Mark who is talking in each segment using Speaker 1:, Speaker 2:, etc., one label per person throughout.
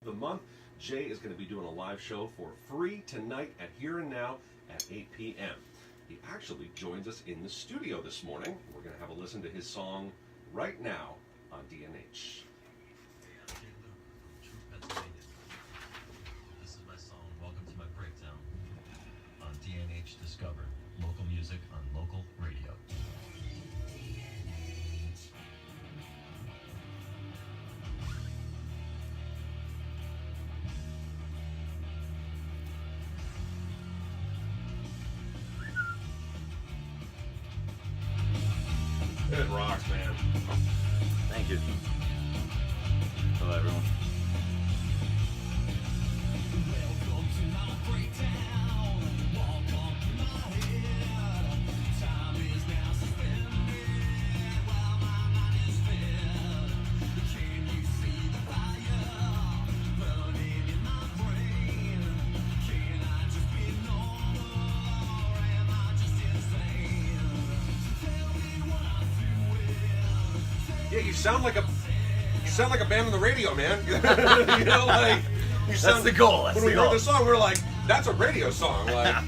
Speaker 1: the month. Jay is going to be doing a live show for free tonight at Here and Now at 8 p.m. He actually joins us in the studio this morning. We're going to have a listen to his song right now on DNH.
Speaker 2: This is my song, Welcome to My Breakdown, on DNH Discovered, local music on local radio.
Speaker 1: It rocks, man.
Speaker 3: Thank you. Hello, everyone.
Speaker 4: Welcome to my breakdown. Walk on through my head. Time is now suspended while my mind is fed. Can you see the fire burning in my brain? Can I just be normal or am I just insane? Tell me what I'm doing.
Speaker 1: Yeah, you sound like a band on the radio, man. You know, like you sound,
Speaker 3: That's the goal. That's
Speaker 1: when we
Speaker 3: the
Speaker 1: heard
Speaker 3: goal.
Speaker 1: the song, we were like, "That's a radio song." Like,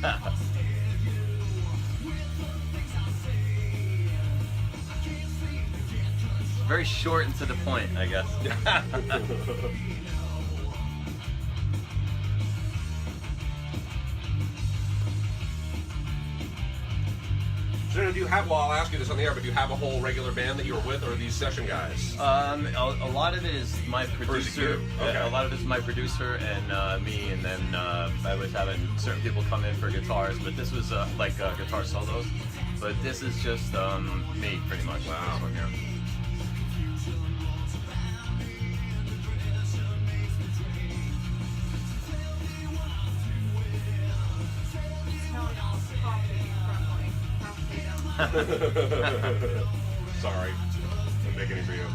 Speaker 3: Very short and to the point, I guess.
Speaker 1: so do you have? Well, I'll ask you this on the air, but do you have a whole regular band that you were with, or are these session guys?
Speaker 3: A lot of it is my producer.
Speaker 1: Okay.
Speaker 3: A lot of it is my producer and me, and then I was having certain people come in for guitars, but this was like guitar solos. But this is just me, pretty much.
Speaker 1: Wow.
Speaker 3: This one here.
Speaker 1: Sorry, I'm making it for you.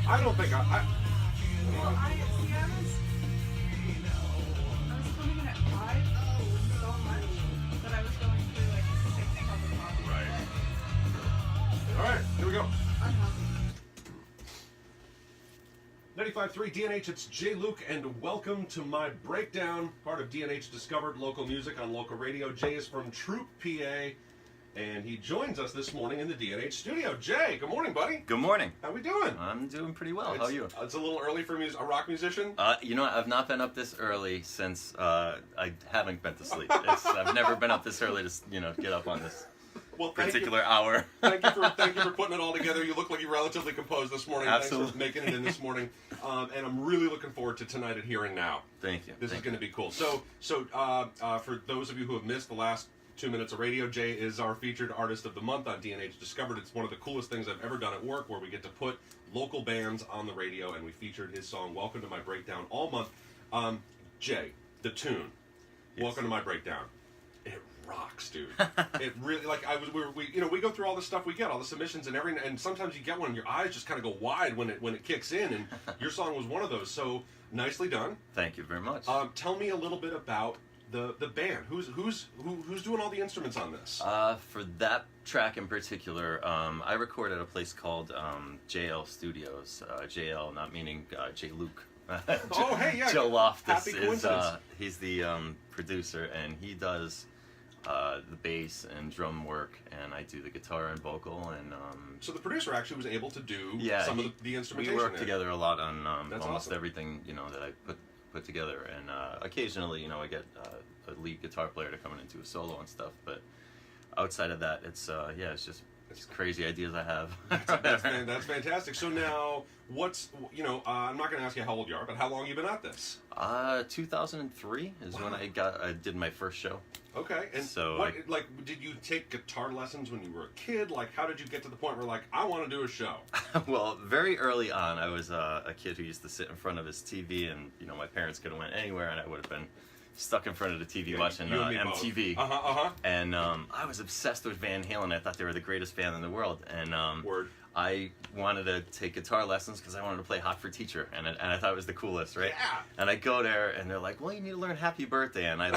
Speaker 1: I don't think I
Speaker 5: Well, I was coming in at 5 so much that I was going through like 6 cups of coffee.
Speaker 1: Right. All right, here we go.
Speaker 5: I'm happy.
Speaker 1: 95.3 DNH, it's Jay Luke, and welcome to my breakdown, part of DNH Discovered, local music on local radio. Jay is from Troop, PA, and he joins us this morning in the DNH studio. Jay, good morning, buddy.
Speaker 3: Good morning.
Speaker 1: How we doing?
Speaker 3: I'm doing pretty well. How are you?
Speaker 1: It's a little early for a rock musician.
Speaker 3: You know, I've not been up this early since I haven't been to sleep. I've never been up this early to get up on this
Speaker 1: Well,
Speaker 3: particular hour.
Speaker 1: Thank you for putting it all together. You look like you're relatively composed this morning.
Speaker 3: Absolutely.
Speaker 1: Thanks for making it in this morning. And I'm really looking forward to tonight at Here and Now.
Speaker 3: Thank you.
Speaker 1: This is going to be cool. So for those of you who have missed the last 2 minutes of radio, Jay is our featured artist of the month on DNH Discovered. It's one of the coolest things I've ever done at work, where we get to put local bands on the radio, and we featured his song "Welcome to My Breakdown" all month. Jay, the tune,
Speaker 3: Yes.
Speaker 1: "Welcome to My Breakdown," it rocks, dude. It really, like, we go through all the stuff we get, all the submissions and sometimes you get one and your eyes just kind of go wide when it kicks in, and your song was one of those. So nicely done.
Speaker 3: Thank you very much.
Speaker 1: Tell me a little bit about the band. Who's doing all the instruments on this?
Speaker 3: For that track in particular, I recorded at a place called JL Studios. JL not meaning J. Luke.
Speaker 1: Oh, hey, yeah.
Speaker 3: Joe Loftus
Speaker 1: Happy
Speaker 3: is
Speaker 1: coincidence.
Speaker 3: he's the producer, and he does the bass and drum work, and I do the guitar and vocal, and
Speaker 1: So the producer actually was able to do
Speaker 3: yeah,
Speaker 1: some of the instrumentation.
Speaker 3: we work
Speaker 1: there.
Speaker 3: together a lot on
Speaker 1: That's
Speaker 3: almost
Speaker 1: awesome.
Speaker 3: everything that I put together, and occasionally I get a lead guitar player to come in and do a solo and stuff, but outside of that, it's it's crazy ideas I have.
Speaker 1: That's fantastic. So now, I'm not going to ask you how old you are, but how long you been at this?
Speaker 3: 2003 is when I did my first show.
Speaker 1: Okay, and
Speaker 3: So
Speaker 1: did you take guitar lessons when you were a kid? Like, how did you get to the point where, like, I want to do a show?
Speaker 3: Well, very early on, I was a kid who used to sit in front of his TV, and my parents could have went anywhere, and I would have been stuck in front of the TV watching
Speaker 1: you and me both.
Speaker 3: MTV. And I was obsessed with Van Halen. I thought they were the greatest band in the world. And
Speaker 1: Word.
Speaker 3: I wanted to take guitar lessons because I wanted to play Hot for Teacher, and I thought it was the coolest, right?
Speaker 1: Yeah.
Speaker 3: And I go there, and they're like, "Well, you need to learn Happy Birthday," and I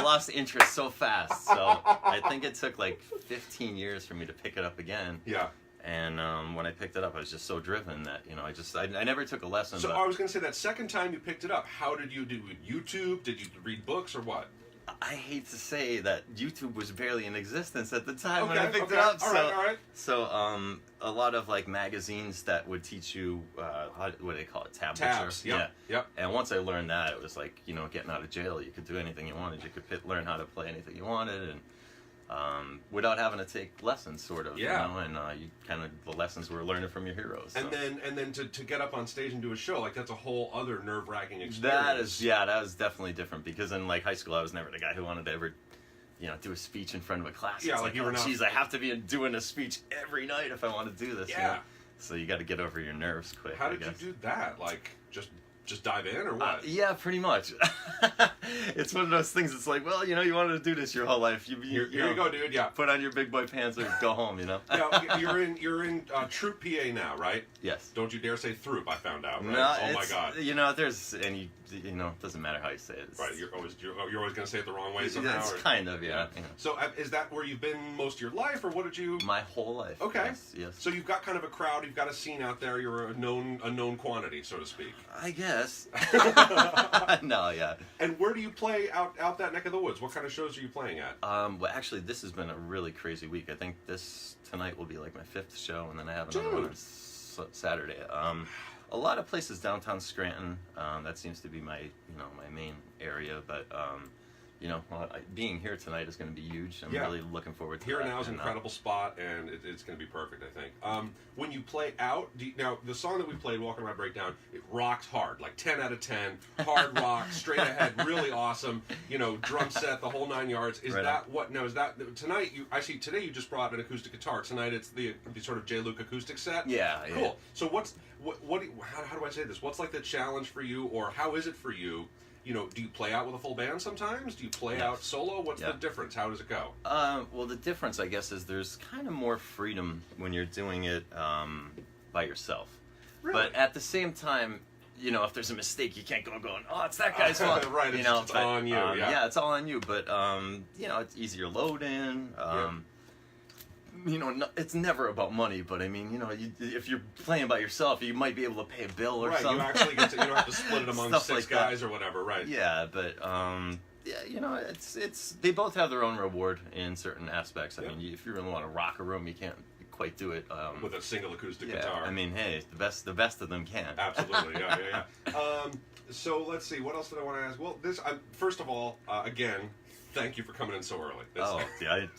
Speaker 3: lost interest so fast. So I think it took like 15 years for me to pick it up again.
Speaker 1: Yeah.
Speaker 3: And when I picked it up, I was just so driven that I never took a lesson.
Speaker 1: So
Speaker 3: but
Speaker 1: I was going to say, that second time you picked it up, how did you do it? YouTube? Did you read books or what?
Speaker 3: I hate to say that YouTube was barely in existence at the time when
Speaker 1: Okay,
Speaker 3: I picked
Speaker 1: okay.
Speaker 3: it up.
Speaker 1: All right.
Speaker 3: So a lot of like magazines that would teach you what do they call it, tablets?
Speaker 1: Tabs. Yep.
Speaker 3: Yeah.
Speaker 1: Yep.
Speaker 3: And once I learned that, it was like getting out of jail. You could do anything you wanted. You could learn how to play anything you wanted, and without having to take lessons, sort of.
Speaker 1: Yeah.
Speaker 3: And you kind of the lessons were learning from your heroes. So.
Speaker 1: And then to get up on stage and do a show, like that's a whole other nerve-wracking experience.
Speaker 3: That was definitely different, because in like high school I was never the guy who wanted to ever do a speech in front of a class.
Speaker 1: Yeah,
Speaker 3: It's
Speaker 1: like you were not.
Speaker 3: Geez, I have to be doing a speech every night if I want to do this.
Speaker 1: Yeah.
Speaker 3: So you got to get over your nerves quick.
Speaker 1: How
Speaker 3: I
Speaker 1: did
Speaker 3: guess.
Speaker 1: you do that? Like just dive in or what?
Speaker 3: Yeah, pretty much. It's one of those things. It's like, well, you wanted to do this your whole life.
Speaker 1: Here you go, dude. Yeah.
Speaker 3: Put on your big boy pants or go home.
Speaker 1: Now, you're in Troop PA now, right?
Speaker 3: Yes.
Speaker 1: Don't you dare say Throop. I found out. Right?
Speaker 3: No,
Speaker 1: Oh my God.
Speaker 3: There's any. It doesn't matter how you say it.
Speaker 1: Right. You're always going to say it the wrong way somehow.
Speaker 3: It's
Speaker 1: or-
Speaker 3: kind of, yeah.
Speaker 1: So is that where you've been most of your life, or what did you?
Speaker 3: My whole life.
Speaker 1: Okay.
Speaker 3: Yes.
Speaker 1: So you've got kind of a crowd. You've got a scene out there. You're a known quantity, so to speak.
Speaker 3: I guess. No, yeah.
Speaker 1: And where do you play out that neck of the woods? What kind of shows are you playing at?
Speaker 3: Well, actually, this has been a really crazy week. I think tonight will be like my 5th show, and then I have another one on Saturday. A lot of places downtown Scranton. That seems to be my my main area, but being here tonight is going to be huge. I'm really looking forward to
Speaker 1: Here
Speaker 3: that.
Speaker 1: Now is an incredible spot, and it's going to be perfect, I think. When you play out, now the song that we played, Walking Around Breakdown, it rocks hard, like 10 out of 10, hard rock, straight ahead, really awesome, drum set, the whole 9 yards. Is
Speaker 3: Right
Speaker 1: that what, now is that, tonight, I see today you just brought an acoustic guitar. Tonight it's the sort of J. Luke acoustic set?
Speaker 3: Yeah.
Speaker 1: Cool. So how do I say this? What's like the challenge for you, or how is it for you? Do you play out with a full band sometimes? Do you play out solo? What's the difference? How does it go?
Speaker 3: Well, the difference, I guess, is there's kind of more freedom when you're doing it by yourself.
Speaker 1: Really?
Speaker 3: But at the same time, if there's a mistake, you can't go going, oh, it's that guy's fault.
Speaker 1: Right, it's all on you.
Speaker 3: Yeah, it's all on you. But it's easier load in. It's never about money, but I mean, if you're playing by yourself, you might be able to pay a bill or something.
Speaker 1: Right, you actually you don't have to split it among
Speaker 3: Stuff
Speaker 1: 6
Speaker 3: like that.
Speaker 1: guys or whatever, right?
Speaker 3: Yeah, but it's they both have their own reward in certain aspects. I mean, if you really want to rock a room, you can't quite do it
Speaker 1: with a single acoustic
Speaker 3: yeah,
Speaker 1: guitar.
Speaker 3: I mean, hey, the best of them can.
Speaker 1: Absolutely, yeah. So let's see, what else did I want to ask? Well, first of all, again, thank you for coming in so early. The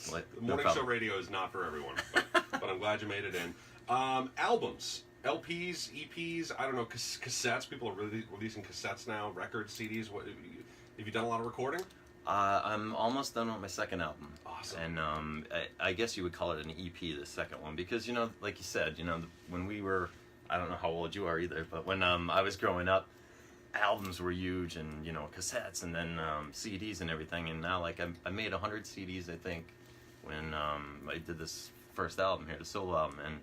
Speaker 1: morning show radio is not for everyone, but I'm glad you made it in. Albums, LPs, EPs, I don't know, cassettes. People are really releasing cassettes now, records, CDs. Have you done a lot of recording?
Speaker 3: I'm almost done with my second album.
Speaker 1: Awesome.
Speaker 3: And I guess you would call it an EP, the second one, because like you said, when we were, I don't know how old you are either, but when I was growing up, albums were huge, and cassettes, and then CDs and everything. And now, like, I made 100 CDs, I think, when I did this first album here, the solo album, and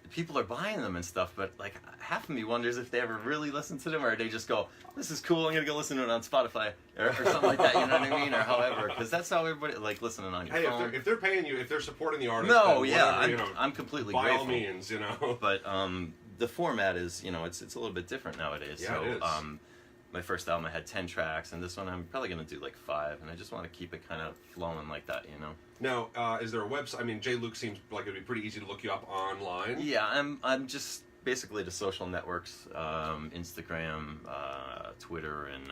Speaker 3: people are buying them and stuff, but like half of me wonders if they ever really listen to them, or they just go, "This is cool, I'm gonna go listen to it on Spotify," or something like that. You know what I mean? Or however, because that's how everybody like listening on your phone.
Speaker 1: If they're paying you, if they're supporting the artist,
Speaker 3: No,
Speaker 1: then
Speaker 3: yeah,
Speaker 1: whatever,
Speaker 3: I'm completely
Speaker 1: by
Speaker 3: grateful.
Speaker 1: all means,
Speaker 3: But the format is, it's a little bit different nowadays.
Speaker 1: Yeah,
Speaker 3: so,
Speaker 1: it is.
Speaker 3: My first album I had 10 tracks, and this one I'm probably gonna do like 5, and I just want to keep it kind of flowing like that,
Speaker 1: Now, is there a website? I mean, J. Luke seems like it'd be pretty easy to look you up online.
Speaker 3: Yeah, I'm just basically the social networks, Instagram, Twitter, and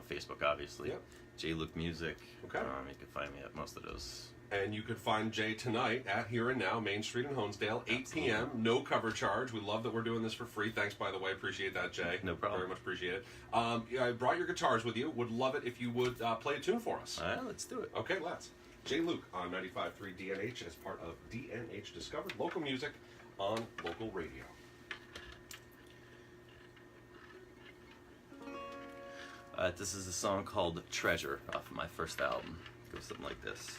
Speaker 3: Facebook, obviously.
Speaker 1: Yep.
Speaker 3: J. Luke Music.
Speaker 1: Okay.
Speaker 3: You can find me at most of those.
Speaker 1: And you could find Jay tonight at Here and Now, Main Street in Honesdale, 8 p.m. No cover charge. We love that we're doing this for free. Thanks, by the way. Appreciate that, Jay.
Speaker 3: No problem.
Speaker 1: Very much appreciate it. I brought your guitars with you. Would love it if you would play a tune for us.
Speaker 3: All right, let's do it.
Speaker 1: Okay, let's. Jay Luke on 95.3 DNH as part of DNH Discovered, local music on local radio.
Speaker 3: Alright, this is a song called Treasure off of my first album. It goes something like this.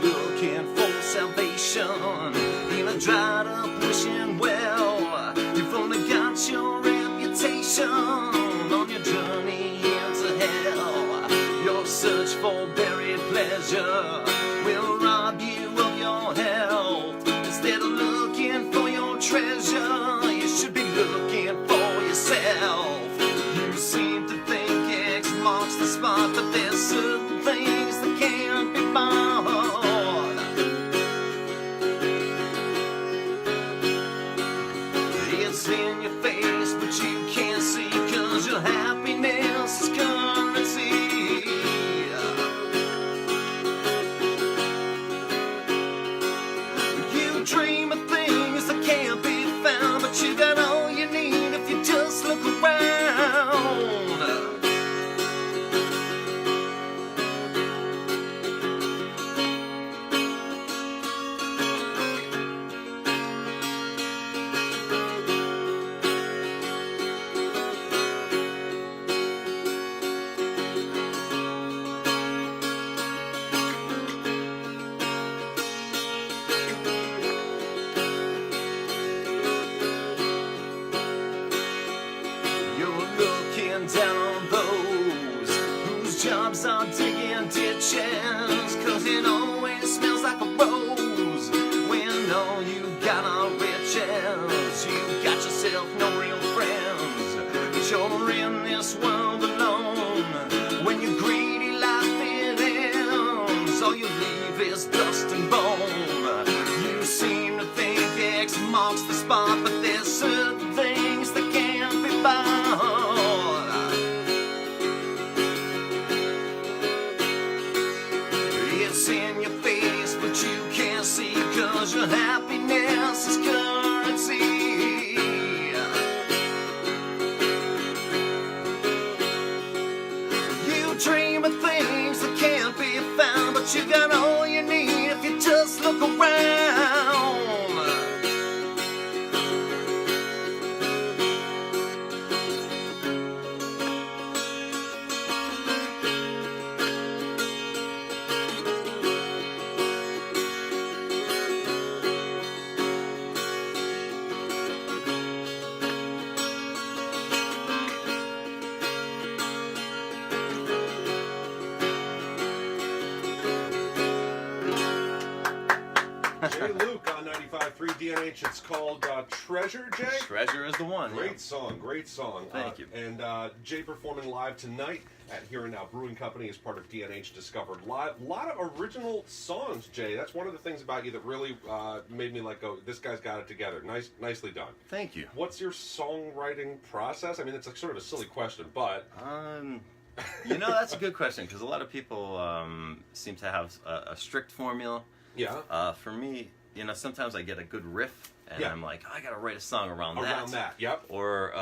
Speaker 3: Looking for salvation in a dried up wishing well. You've only got your reputation on your journey into hell. Your search for buried pleasure will rob you of your health. Instead of looking for your treasure, you should be looking for yourself. You seem to think X marks the spot, but there's certain things that can't be bought. It's in your face, but you can't see, 'cause your happiness is currency. You dream of things that can't be found, but you got all you need if you just look around. You're looking down on those whose jobs are digging ditches, 'cause it always smells like a rose when all you got are riches. You got yourself no real friends, but you're in this world alone. When your greedy life it ends, all you leave is dust and bone. You seem to think X marks the spot, but there's certain things that can't be bought. It's in your face, but you can't see, 'cause your happiness is currency. You dream of things that can't be found, but you got all you need if you just look around.
Speaker 1: Jay Luke on 95.3 DNH. It's called Treasure, Jay.
Speaker 3: Treasure is the one.
Speaker 1: Great song, great song.
Speaker 3: Thank you.
Speaker 1: And Jay performing live tonight at Here Now Brewing Company as part of DNH Discovered Live. A lot of original songs, Jay. That's one of the things about you that really made me like, go, this guy's got it together. Nicely done.
Speaker 3: Thank you.
Speaker 1: What's your songwriting process? I mean, it's sort of a silly question, but
Speaker 3: You know, that's a good question, because a lot of people seem to have a strict formula.
Speaker 1: yeah.
Speaker 3: For me, you know, sometimes I get a good riff, and
Speaker 1: Yeah.
Speaker 3: I'm like, I gotta write a song around
Speaker 1: That, yep.
Speaker 3: Or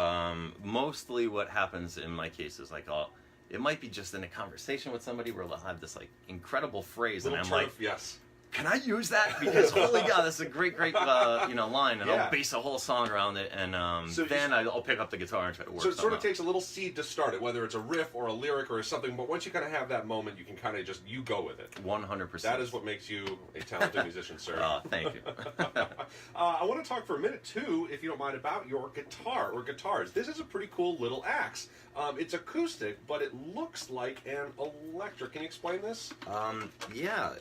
Speaker 3: mostly what happens in my case is like, it might be just in a conversation with somebody where they'll have this like incredible phrase,
Speaker 1: Little
Speaker 3: and I'm
Speaker 1: turf,
Speaker 3: like,
Speaker 1: yes.
Speaker 3: can I use that? Because holy God, that's a great line, and
Speaker 1: Yeah.
Speaker 3: I'll base a whole song around it, and
Speaker 1: So
Speaker 3: then I'll pick up the guitar and try to work.
Speaker 1: So it sort of
Speaker 3: something
Speaker 1: takes a little seed to start it, whether it's a riff or a lyric or something. But once you kind of have that moment, you can kind of just you go with it.
Speaker 3: out. 100%.
Speaker 1: That is what makes you a talented musician, sir.
Speaker 3: Thank you.
Speaker 1: I want to talk for a minute too, if you don't mind, about your guitar or guitars. This is a pretty cool little axe. It's acoustic, but it looks like an electric. Can you explain this?
Speaker 3: Yeah,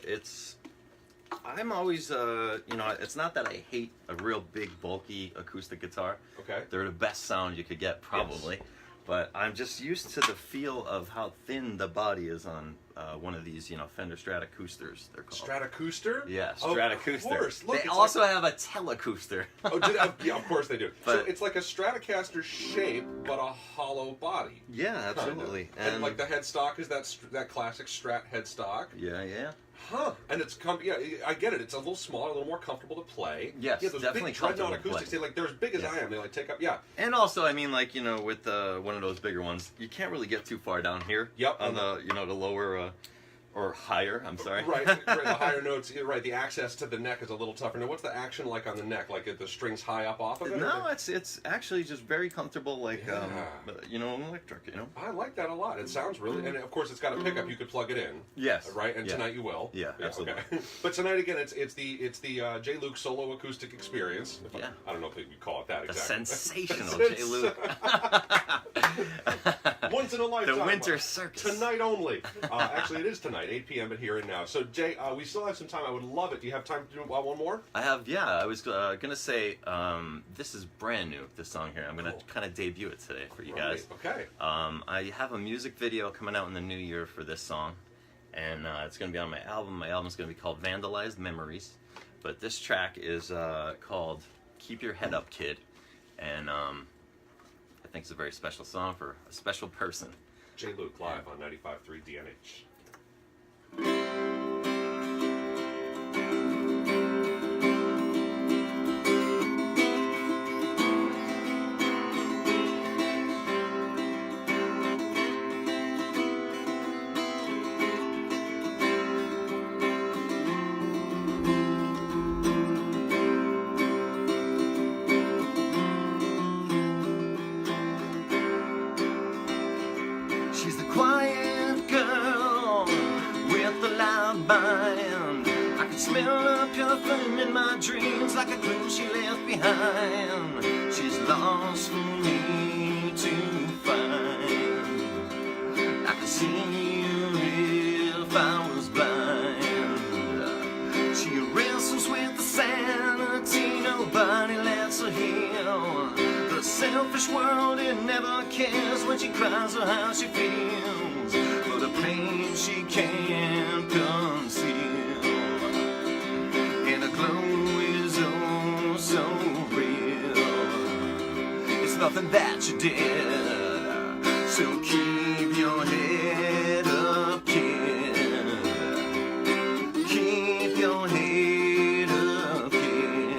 Speaker 3: I'm always, it's not that I hate a real big, bulky acoustic guitar.
Speaker 1: Okay.
Speaker 3: They're the best sound you could get, probably.
Speaker 1: Yes.
Speaker 3: But I'm just used to the feel of how thin the body is on one of these, Fender Stratocaster, they're called.
Speaker 1: Stratocaster?
Speaker 3: Yeah,
Speaker 1: Of
Speaker 3: Stratocaster.
Speaker 1: course. Look,
Speaker 3: They
Speaker 1: it's
Speaker 3: also
Speaker 1: like,
Speaker 3: have a Telecaster.
Speaker 1: yeah, of course they do. So
Speaker 3: But-
Speaker 1: it's like a Stratocaster shape, but a hollow body.
Speaker 3: Yeah,
Speaker 1: Kinda.
Speaker 3: absolutely.
Speaker 1: And like the headstock is that classic Strat headstock.
Speaker 3: Yeah.
Speaker 1: Huh? And it's yeah, I get it. It's a little smaller, a little more comfortable to play.
Speaker 3: Yes,
Speaker 1: yeah, those
Speaker 3: definitely
Speaker 1: big Dreadnought
Speaker 3: comfortable to
Speaker 1: acoustics.
Speaker 3: play.
Speaker 1: They're as big as
Speaker 3: Yeah.
Speaker 1: I am. They take up. Yeah.
Speaker 3: And also, I mean, like, with one of those bigger ones, you can't really get too far down here.
Speaker 1: Yep.
Speaker 3: On the the lower or higher. I'm sorry.
Speaker 1: Right, the higher notes. Right, the access to the neck is a little tougher. Now, what's the action like on the neck? Like the strings high up off of it?
Speaker 3: No, it's actually just very comfortable, like
Speaker 1: Yeah.
Speaker 3: electric.
Speaker 1: I like that a lot. It sounds really, and of course it's got a pickup. You could plug it in.
Speaker 3: Yes.
Speaker 1: Right, and
Speaker 3: Yeah.
Speaker 1: tonight you will.
Speaker 3: Yeah, absolutely.
Speaker 1: Okay. But tonight again, it's the J. Luke solo acoustic experience.
Speaker 3: Yeah.
Speaker 1: I don't know if you call it that
Speaker 3: The
Speaker 1: exactly.
Speaker 3: sensational J. Luke.
Speaker 1: Once in a lifetime.
Speaker 3: The Winter Circus.
Speaker 1: Tonight only. Actually, it is tonight, 8 p.m. at Here and Now. So, Jay, we still have some time. I would love it. Do you have time to do one more?
Speaker 3: I have, I was gonna say, this is brand new. This song here, I'm gonna
Speaker 1: Cool.
Speaker 3: kind of debut it today for you
Speaker 1: Right,
Speaker 3: guys.
Speaker 1: okay.
Speaker 3: I have a music video coming out in the new year for this song, and it's gonna be on my album. My album's gonna be called Vandalized Memories, but this track is called "Keep Your Head Up, Kid," and I think it's a very special song for a special person.
Speaker 1: J. Luke live on 95.3 DNH.
Speaker 3: She's the quiet girl with the loud mind. I can smell her perfume in my dreams like a clue she left behind. She's lost for me to find. I could see her if I was blind. She wrestles with the sanity nobody lets her heal. The selfish world, it never cares when she cries or how she feels. For the pain she can't conceal. And the glow is oh so real. It's nothing that you did. So keep your head up, kid. Keep your head up, kid.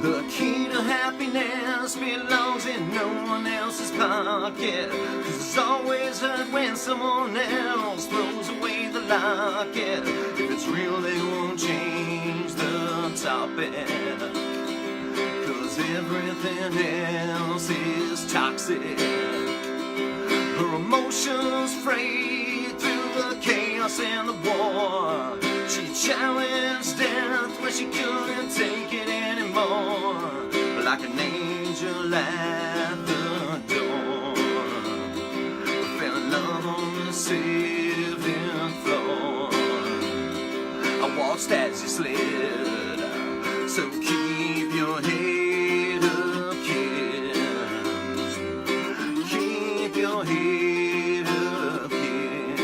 Speaker 3: The key to happiness belongs in no one else's pocket. 'Cause it's always hurt when someone else throws away the locket. If it's real, they won't change the topic. 'Cause everything else is toxic. Her emotions frayed through the chaos and the war. She challenged death when she couldn't take it anymore. Like an angel at the door. Fell in love on the 7th floor. I watched as you slid. So keep your head up, kid. Keep your head up, kid.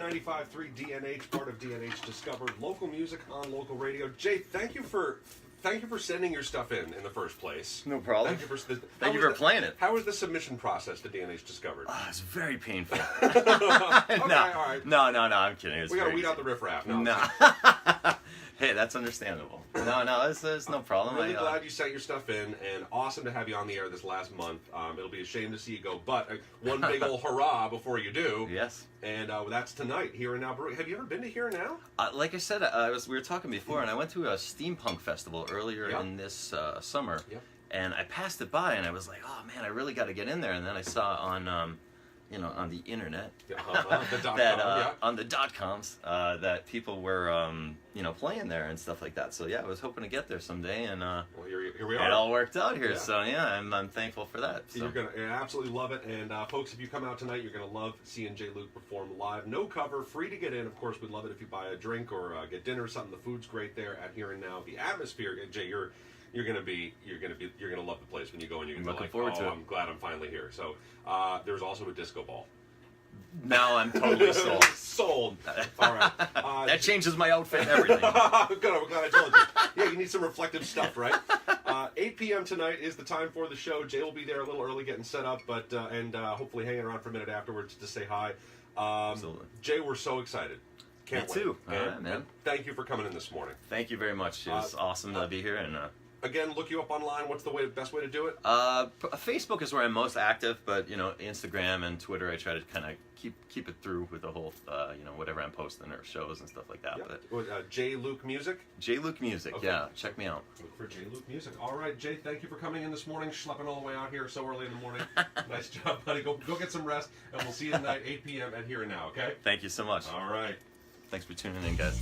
Speaker 1: 95.3 DNH, part of DNH Discovered, local music on local radio. Jay, thank you for sending your stuff in the first place.
Speaker 3: No problem.
Speaker 1: Thank you for
Speaker 3: Thank you for playing it.
Speaker 1: How was the submission process to DNH Discovered?
Speaker 3: It's very painful.
Speaker 1: Okay,
Speaker 3: no,
Speaker 1: all right.
Speaker 3: no, I'm kidding. It's
Speaker 1: We gotta
Speaker 3: very
Speaker 1: weed out the riffraff. No.
Speaker 3: No. Hey, that's understandable. No, it's no problem.
Speaker 1: I'm really glad you sent your stuff in, and awesome to have you on the air this last month. It'll be a shame to see you go, but one big old hurrah before you do.
Speaker 3: Yes.
Speaker 1: And that's tonight, Here Now Brewing. Have you ever been to Here Now?
Speaker 3: Like I said, we were talking before, and I went to a steampunk festival earlier in this summer, and I passed it by, and I was like, oh man, I really got to get in there. And then I saw on on the internet
Speaker 1: The
Speaker 3: that on the .coms that people were playing there and stuff like that. So yeah, I was hoping to get there someday, and
Speaker 1: well, here we are.
Speaker 3: it all worked out here.
Speaker 1: Yeah.
Speaker 3: So yeah, I'm thankful for that. So.
Speaker 1: You're gonna absolutely love it, and folks, if you come out tonight, you're gonna love seeing Jay Luke perform live. No cover, free to get in. Of course, we'd love it if you buy a drink or get dinner or something. The food's great there at Here and Now. The atmosphere, Jay, you're gonna love the place when you go and you're gonna be
Speaker 3: Looking
Speaker 1: like,
Speaker 3: forward to it.
Speaker 1: I'm glad I'm finally here. So there's also a disco ball.
Speaker 3: Now I'm totally sold.
Speaker 1: Sold. All right.
Speaker 3: That changes my outfit and everything.
Speaker 1: Good. I'm glad I told you. Yeah, you need some reflective stuff, right? 8 p.m. tonight is the time for the show. Jay will be there a little early getting set up, but and hopefully hanging around for a minute afterwards to say hi.
Speaker 3: Absolutely.
Speaker 1: Jay, we're so excited. Can't
Speaker 3: Me
Speaker 1: wait.
Speaker 3: too. All right, man.
Speaker 1: And thank you for coming in this morning.
Speaker 3: Thank you very much. It was awesome to be here. And
Speaker 1: Again, look you up online. What's the best way to do it?
Speaker 3: Facebook is where I'm most active, but Instagram and Twitter, I try to kind of keep it through with the whole whatever I'm posting or shows and stuff like that.
Speaker 1: Yep.
Speaker 3: But
Speaker 1: Jay Luke Music.
Speaker 3: Jay Luke Music,
Speaker 1: Okay.
Speaker 3: yeah, check me out.
Speaker 1: Look for Jay Luke Music. All right, Jay, thank you for coming in this morning, schlepping all the way out here so early in the morning. Nice job, buddy. Go get some rest, and we'll see you tonight, 8 p.m. at Here and Now. Okay.
Speaker 3: Thank you so much.
Speaker 1: All right.
Speaker 3: Thanks for tuning in, guys.